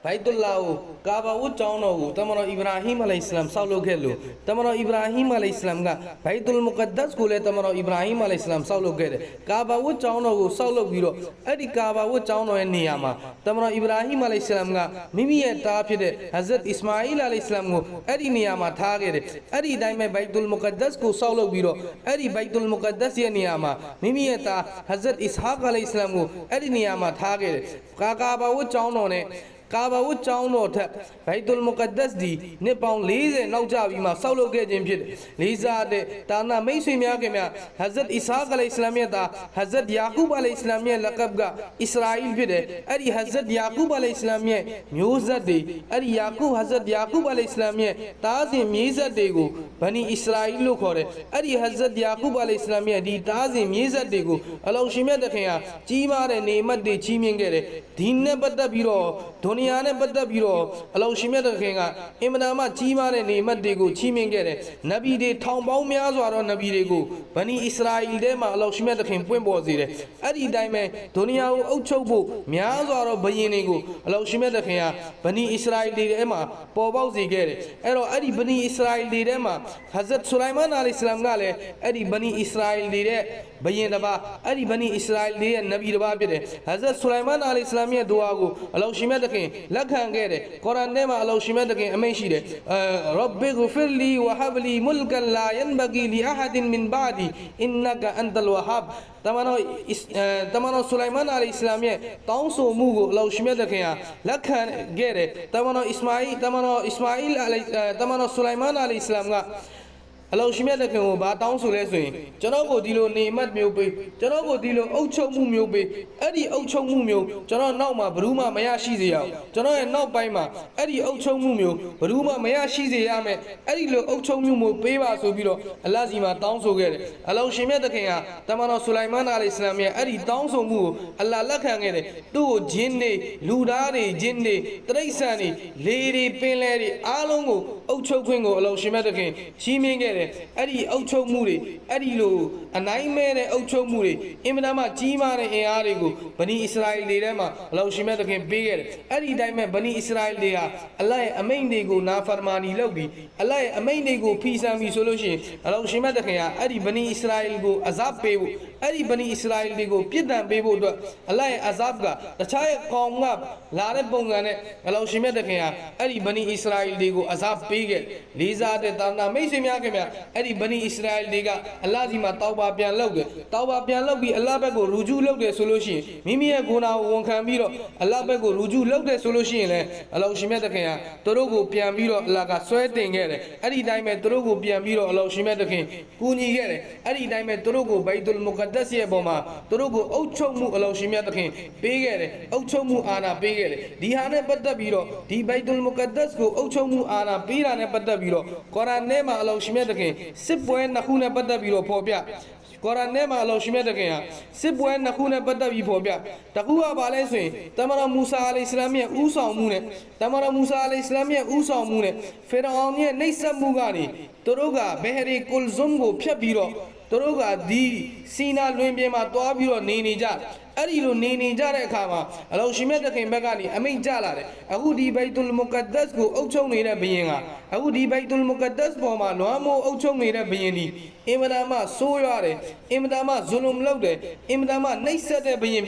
Baitullah Kaaba Uchano, Tamara Ibrahim alayhi salam, Saulo Gelu, Tamara Ibrahim alayhi salam, Baitul Muqaddas Kule Tamara Ibrahim alayhi salam, Saulo Gere, Kaaba Uchano, Saulo Giro, Edi Kaaba Uchano and Niyama, Tamara Ibrahim alayhi salam, Mimi at Tapide, Hazrat Ismail alayhi salam, Edi Niyama Target, Edi Daime Baitul Muqaddas Ku Saulo Giro, Edi Baitul Muqaddas Niyama, Mimi at Hazrat Ishaq alayhi salam, Edi Niyama Target, Kaaba Uchano. Kaaba Uchano, Baitul Muqaddas di, Nepal Lize, Naujavima, Saulo Gajim, Liza de Tana Mesimiagamia, Hazrat Ishaq al Islamiyata, Hazrat Yaqub al Islamia, Lakabga, Israel Vide, Adi Hazrat Yaqub al Islamia, Musa de, Adi Yaqub, Hazrat Yaqub al Islamia, Tazi Miza Degu, Bani Israel Kore, Adi Hazrat Yaqub al Islamia, di Tazi Miza Degu, Alaushimia de Kaya, Chima and Nemat de Chimingere, Dina Bada Biro, Toniane Bada Biro, Alaushimia de Kaya, Imama Chima and Nemat Degu, Chimingere, Nabi de Tombau Miazar on Nabi Degu, Bani Israel de Alaushimia de Kim Puembozire, Adi Daime, Tonia Ochobu, Miazar of Bayinego, Alaushimia de Kaya, Bani Israel de Emma, Pobauzi Gere, Ero Adi Bani Israel de Emma, Hazrat Sulaiman al Islam Gale, Adi Bani Israel de Bayinaba, Adi Bani Israel de Nabi Babide, Hazrat Sulaiman al Islamia Duago, Alaushimia de King, Lakhangere, Koran Nema Alaushimia de King, Ameshide, Rabbi Gufirli, Wahabli, Mulkan La Yanbagi, Li Ahadin min Badi, Innaka Antal Wahab, Tamano Sulaiman al Islamia, Tonso Mugo, Laushimia de King, Lakhan Gere, Tamano Ismail, Tamano Sulaiman al Islam. Alaushimia de Kimoba, Town Suleswing, Janogo Dilo, Nemat Miope, Janogo Dilo, Ocho Mumiope, Eddie Ocho Mumio, Jano Nauma, Bruma, Mayashizia, Jano and No Paima, Eddie Ocho Mumio, Bruma, Mayashizia, Eddie Ocho Mumo, Peva Subiro, Alazima, Town Sugere, Alaushimia de Kenya, Tamano Sulaiman al Islamia, Eddie Town Somu, Allah Lakangere, Do Jinde, Ludari, Jinde, Traisani, Lady Pinlady, Alongo, Ocho Quingo, Alaushimia de King, Chimingere. Adi Ocho Muri, Adi Lo, a nightmare Ocho Muri, Imama Chima and Arigo, Bani Israel de Rema, Laushimeta came bigger, Adi Diamond, Bani Israel de Allah, a main day go, Nafarmani Logi, Allah, a main day go, peace and solution, Laushimeta Kaya, Adi Bani Israel go, Azab Pebu, Adi Bani Israel de go, Pitan Bebo, Allah Azabga, the child come up, Lara Bongane, Laushimeta Kaya, Adi Bani Israel de go, Azab Pigel, Liza de Tana, Mesimiagamia. Eddie Bani Israel Dega, Alazima Tauba Pian Logan, Tauba Pian Logi, Alabego, Ruju Loge solution, Mimia Guna won Cambiro, Alabego, Ruju Loge solution, Alaushimeta, Torogo Piambiro, Laga sweating, Eddie Diamond Torogo Piambiro, Alaushimeta, Kuni Gere, Eddie Diamond Torogo, Baitul Mukadasia Boma, Torogo, Ochomu, Alaushimeta, Pigere, Ochomu Ana Pigere, Dihane Batabiro, Di Baitul Mukadasco, Ochomu Ana Pirane Batabiro, Koran Nema Alaushimeta. Sipwen Nakuna Badabiro Popia. Koranema Alaushimia de Kenya, Sipwen Nakuna Badabi Popia, Takua Baleswe, Tamara Musa al Islamia Usa Mune, Tamara Musa al Islamia Usa Mune, Feraonia Nesa Mugani, Toroga, Beheri Kulzumbo, Piabiro, Toroga di Sina Lumbema Toabiro Ninija. Arilo Nini Jare Kama, Alaushimia de Kembagani, Amin Jalare, Audi Baitul Muqaddas go Ochomira Bienga, Audi Baitul Muqaddas Boma, Noamo Ochomira Bieni, Imadama Soyare, Imadama Zulum Lode, Imadama Nisa de Bien,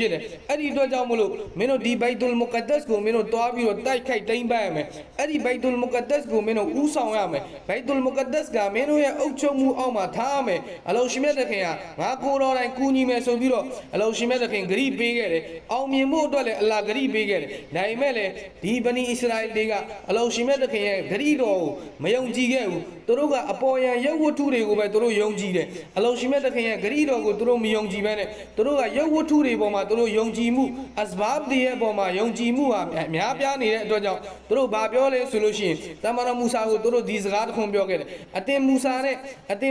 Adi Dojamulo, Meno di Baitul Muqaddas go, Meno Toabio, Taikai Daimbame, Adi Baitul Muqaddas go, Meno Usawame, Baitul Muqaddas ga, Meno Ochomu Oma Tame, Alaushimia de Kenya, Makuro and Kuni Mesobiro, Alaushimia de King. Bigger, Almi Modole, La Gari Bigger, Naimele, Dibani Israel Diga, Alaushimeta, Garido, Mayong Jigel, Toroga, Apoya, Yogo Ture, go by Toro Yong Jide, Alaushimeta, Garido, go Toro Myong Jimene, Toroga, Yogo Ture, Boma, Toro Yong Jimu, as Bab de Boma, Yong Jimu, Miapiani, Doja, Toro Babiole solution, Tamara Musa, Toro, these Rad from Bioger, Atem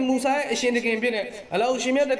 Musa, Shin the Campaign, Alaushimeta,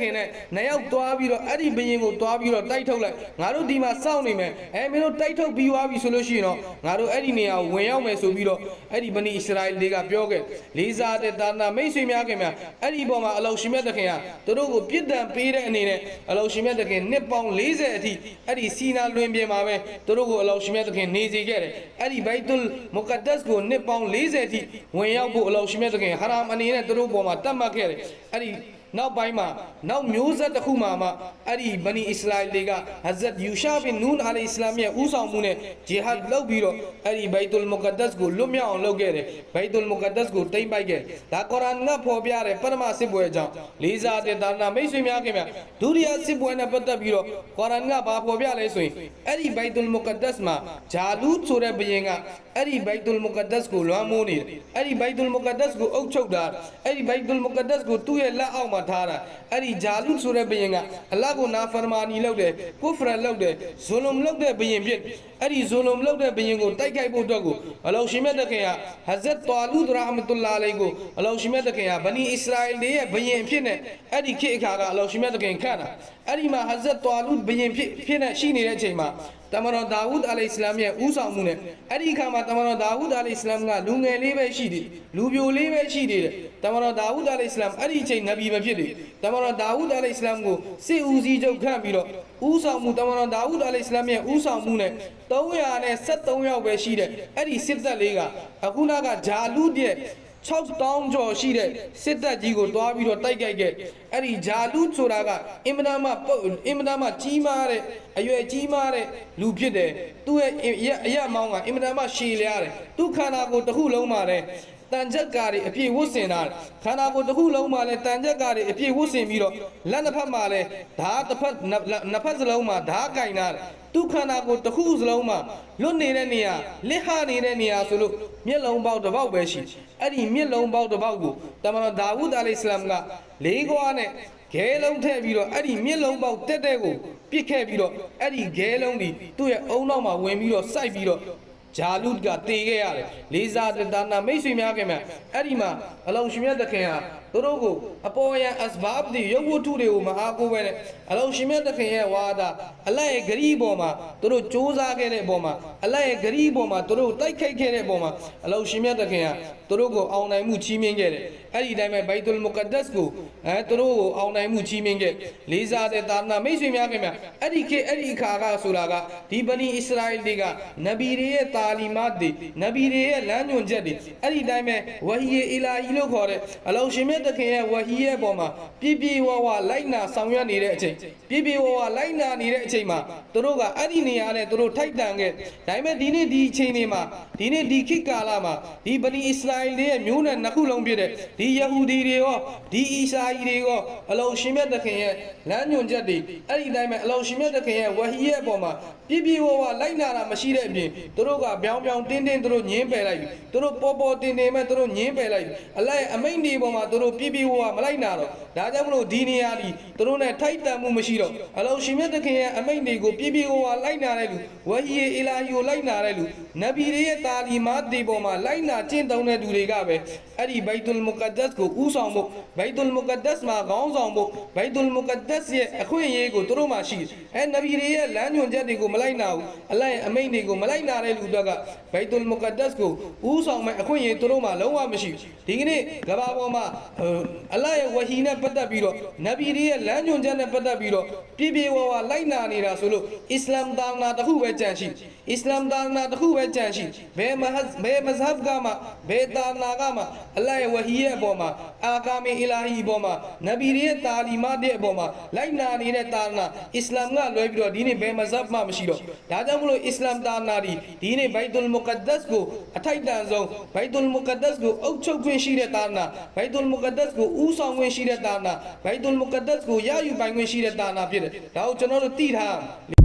Nayao Toabiro, Adi Bingo, Toabiro, တိုက်ထုတ်လိုက်ငါတို့ဒီမှာစောင့်နေမယ်မင်းတို့တိုက်ထုတ်ပြီးသွားပြီဆိုလို့ရှိရင်တော့ငါတို့အဲ့ဒီနေရာကိုဝင်ရောက်မယ်ဆိုပြီးတော့အဲ့ဒီဗနီအစ္စရာအီတွေကပြောခဲ့လေးစားတဲ့တာနာမိတ်ဆွေများခင်ဗျာအဲ့ဒီပေါ်မှာအလောရှင်မြတ်တခင်ကသူတို့ကိုပြစ်ဒဏ်ပေးတဲ့အနေနဲ့အလောရှင်မြတ်တခင်နှစ်ပေါင်း40အထိအဲ့ဒီစီနာလွင်ပြင်မှာပဲသူတို့ကိုအလောရှင်မြတ်တခင်နေစေခဲ့တယ်အဲ့ဒီဘိုက်တုလ်မုကဒ္ဒတ်ကိုနှစ်ပေါင်း40အထိဝင်ရောက်ဖို့အလောရှင်မြတ်တခင်ဟာရမ်အနေနဲ့သူတို့ပေါ်မှာတတ်မှတ်ခဲ့တယ်အဲ့ဒီနောက်ပိုင်းမှာနောက်မျိုးဆက်တစ်ခုမှအဲ့ဒီဗနီအစ္စရာအီတွေကဟဇတ်ယူရှာဘင်နူန်အလိုင်အစ္စလာမ်ရဲ့ဦးဆောင်မှုနဲ့ဂျီဟတ်လုပ်ပြီးတော့အဲ့ဒီဘိုက်တုလ်မုကဒ္ဒတ်ကိုလွတ်မြောက်အောင်လုပ်ခဲ့တယ်ဘိုက်တုလ်မုကဒ္ဒတ်ကိုတိမ့်ပိုက်ခဲ့ဒါကုရ်အာန်ကဖော်ပြတဲ့ပထမစစ်ပွဲအကြောင်းလေးစားတဲ့တာနာမိတ်ဆွေများခင်ဗျဒုတိယစစ်ပွဲနဲ့ပတ်သက်ပြီးတော့ကုရ်အာန်ကဘာဖော်ပြလဲဆိုရင်အဲ့ဒီဘိုက်တုလ်မုကဒ္ဒတ်မှာဂျာလူဆိုတဲ့ဘုရင်ကအဲ့ဒီဘိုက်တုလ်မုကဒ္ဒတ်ကိုလွှမ်းမိုးနေတယ်အဲ့ဒီဘိုက်တုလ်မုကဒ္ဒတ်ကိုအုပ်ချုပ်တာအဲ့ဒီဘိုက်တုလ်မုကဒ္ဒတ်ကိုသူ့ရဲ့လက်အောက်မှာထားတာအဲ့ဒီဂျာလူဆိုတဲ့ဘုရင်ကအလ္လာဟ်ကိုနာဖရမာနီလုပ်တယ်ကုဖရလုပ်တယ်ဇူလုံလုပ်တဲ့ဘုရင်ဖြစ်အဲ့ဒီဇူလုံလုပ်တဲ့ဘုရင်ကိုတိုက်ခိုက်ဖို့အတွက်ကိုအလောရှင်မြတ်တခင်ကဟဇတ်တာလူဒ်ရာဟမတုလ္လာအလိုင်ကိုအလောရှင်မြတ်တခင်ကဗနီအစ္စရာအီတွေရဲ့ဘုရင်ဖြစ်နေအဲ့ဒီခေတ်အခါကအလောရှင်မြတ်တခင်ခန့်တာအဲ့ဒီမှာဟဇတ်တာလူဘုရင်ဖြစ်နေရှိနေတဲ့အချိန်မှာတမန်တော်ဒါဝုဒ်အလိုင်အစ္စလာမ်ရဲ့ဦးဆောင်မှုနဲ့အဲ့ဒီအခါမှာတမန်တော်ဒါဝုဒ်အလိုင်အစ္စလာမ်ကလူငယ်လေးပဲရှိသေးလူပြိုလေးပဲရှိသေးတယ်တမန်တော်ဒါဝုဒ်အလိုင်အစ္စလာမ်အဲ့ဒီအချိန်နဗီမဖြစ်သေးတမန်တော်ဒါဝုဒ်အလိုင်အစ္စလာမ်ကိုစစ်ဦးစီးချုပ်ခန့်ပြီးတော့ဦးဆောင်မှုတမန်တော်ဒါဝုဒ်အလိုင်အစ္စလာမ်ရဲ့ဦးဆောင်မှုနဲ့373ယောက်ပဲရှိတဲ့အဲ့ဒီစစ်တပ်လေးကအခုနကဂျာလူရဲ့6000ကျော်ရှိတဲ့စစ်တပ်ကြီးကိုတွားပြီးတော့တိုက်ခိုက်ခဲ့အဲ့ဒီဂျာလူဆိုတာကအင်မတန်မှကြီးမားတဲ့အရွယ်ကြီးမားတဲ့လူဖြစ်တယ်သူ့ရဲ့အရက်မောင်းကအင်မတန်မှရှည်လျားတယ်သူ့ခန္ဓာကိုယ်တစ်ခုလုံးမှာလည်းတန်ချက်ကားတွေအပြည့်ဝတ်ဆင်တာခန္ဓာကိုယ်တစ်ခုလုံးမှာလည်းတန်ချက်ကားတွေအပြည့်ဝတ်ဆင်ပြီးတော့လက်နှစ်ဖက်မှာလည်းဓာတ်တစ်ဖက်နှစ်ဖက်စလုံးမှာဓာတ်ကင်တာသူခန္ဓာကိုယ်တစ်ခုစလုံးမှာလွတ်နေတဲ့နေရာလစ်ဟနေတဲ့နေရာဆိုလို့မျက်လုံးပေါက်တစ်ပေါက်ပဲရှိအဲ့ဒီမျက်လုံးပေါက်တစ်ပေါက်ကိုတမန်တော်ဒါဝုဒ်အလိုင်အစ္စလာမ်ကလေးခွားနဲ့ခဲလုံးထည့်ပြီးတော့အဲ့ဒီမျက်လုံးပေါက်တက်တဲ့ကိုပစ်ခဲ့ပြီးတော့အဲ့ဒီခဲလုံးဒီသူ့ရဲ့အုံနောက်မှာဝင်ပြီးတော့စိုက်ပြီးတော့ဂျာလူကတေခဲ့ရတယ်လေးစားတဲ့တာနာမိတ်ဆွေများခင်ဗျအဲ့ဒီမှာအလောရှင်မြတ်တခင်ဟာသူတို့ကိုအပေါ်ယံအစဘာဘ်ဒီရုပ်ဝတ္ထုတွေကိုမအားကိုးပဲနဲ့အလောရှင်မြတ်တခင်ရဲ့ဝါဒအလတ်ရဲ့ဂရီးပေါ်မှာသူတို့စ조사ခဲ့တဲ့အပေါ်မှာအလတ်ရဲ့ဂရီးပေါ်မှာသူတို့တိုက်ခိုက်ခဲ့တဲ့အပေါ်မှာအလောရှင်မြတ်တခင်ဟာသူတို့ကိုအောင်နိုင်မှုချီးမြှင့်ခဲ့တယ်အဲ့ဒီတိုင်းပဲဘိုက်တုလ်မုကဒ္ဒတ်ကိုသူတို့ကိုအောင်နိုင်မှုချီးမြှင့်ခဲ့လေးစားတဲ့တာနာမိတ်ဆွေများခင်ဗျအဲ့ဒီခေတ်အဲ့ဒီအခါကဆိုတာကဒီဗနီအစ္စရာအီတွေကနဗီတွေရဲ့တာလီမတ်တွေနဗီတွေရဲ့လမ်းညွှန်ချက်တွေအဲ့ဒီတိုင်းပဲဝဟီအီလာဟီလို့ခေါ်တဲ့အလောရှင်မြတ်တခင်ရဲ့ဝဟီရဲ့ပေါ်မှာပြည့်ပြည့်ဝဝလိုက်နာဆောင်ရွက်နေတဲ့အချိန်ပြည့်ပြည့်ဝဝလိုက်နာနေတဲ့အချိန်မှာသူတို့ကအဲ့ဒီနေရာနဲ့သူတို့ထိုက်တန်ခဲ့ဒါပေမဲ့ဒီနေ့ဒီအချိန်တွေမှာဒီနေ့ဒီခေတ်ကာလမှာဒီဗနီအစ္စရာအီတွေရဲ့မျိုးနဲ့နှစ်ခုလုံးဖြစ်တဲ့ဒီယဟူဒီတွေရောဒီအီစာအီတွေရောအလောရှင်မြတ်တခင်ရဲ့လမ်းညွှန်ချက်တွေအဲ့ဒီတိုင်းပဲအလောရှင်မြတ်တခင်ရဲ့ဝဟီရဲ့အပေါ်မှာပြည့်ပြည့်ဝဝလိုက်နာတာမရှိတဲ့အပြင်သူတို့ကပြောင်းပြောင်းတင်းတင်းသူတို့ညင်းပယ်လိုက်ပြီသူတို့ပေါ်ပေါ်တင်းတင်းမဲ့သူတို့ညင်းပယ်လိုက်ပြီအလိုက်အမိန့်တွေပေါ်မှာသူတို့ပြည့်ပြည့်ဝဝမလိုက်နာတော့ဒါကြောင့်မလို့ဒီနေရာဒီသူတို့နဲ့ထိုက်တန်မှုမရှိတော့အလောရှင်မြတ်တခင်ရဲ့အမိန့်တွေကိုပြည့်ပြည့်ဝဝလိုက်နာတဲ့လူဝဟီအီလာဟီကိုလိုက်နာတဲ့လူနဗီတွေရဲ့တာလီမတ်တွေပေါ်မှာလိုက်နာကျင့်သုံးတဲ့လူတွေကပဲအဲ့ဒီဘိုက်တုလ်မုကဒ္ဒတ်ကိုဦးဆောင်ဖို့ဘိုက်တုလ်မုကဒ္ဒတ်မှာခေါင်းဆောင်ဖို့ဘိုက်တုလ်မုကဒ္ဒတ်ရဲ့အခွင့်အရေးကိုသူတို့မှရှိနဗီတွေရဲ့လမ်းညွှန်ချက်တွေကိုမလိုက်နာဘူးအလိုက်အမိန့်တွေကိုမလိုက်နာတဲ့လူတွေကဘိုက်တုလ်မုကဒ္ဒတ်ကိုဦးဆောင်မဲ့အခွင့်အရေးသူတို့မှလုံးဝမရှိဒီကနေ့ကဘာပေါ်မှာအလိုက်ရဲ့ဝဟီနဲ့ပတ်သက်ပြီးတော့နဗီတွေရဲ့လမ်းညွှန်ချက်နဲ့ပတ်သက်ပြီးတော့ပြည့်ပြည့်ဝဝလိုက်နာနေတာဆိုလို့အစ္စလာမ်သာနာတစ်ခုပဲကြံရှိအစ္စလာမ်သာနာတစ်ခုပဲကြံရှိဘယ်မဇဟပ်ကမှဘယ်သာနာကမှအလိုက်ရဲ့ဝဟီရဲ့အပေါ်မှာအာကာမီအီလာဟီပေါ်မှာနဗီတွေရဲ့တာလီမတ်ရဲ့အပေါ်မှာလိုက်နာနေတဲ့သာနာအစ္စလာမ်ကလွဲပြီးတော့ဒီနေ့ဘယ်မဇဟပ်မှမရှိတော့ဒါကြောင့်မလို့အစ္စလာမ်သာနာဒီနေ့ဘိုက်တုလ်မုကဒ္ဒတ်ကိုအထိုက်တန်ဆုံးဘိုက်တုလ်မုကဒ္ဒတ်ကိုအုပ်ချုပ်ခွင့်ရှိတဲ့သာနာဘိုက်တုလ်မုကဒ္ဒတ်ကိုဦးဆောင်ခွင့်ရှိတဲ့သာနာဘိုက်တုလ်မုကဒ္ဒတ်ကိုရယူပိုင်ခွင့်ရှိတဲ့သာနာဖြစ်တယ်ဒါကိုကျွန်တော်တို့သိထား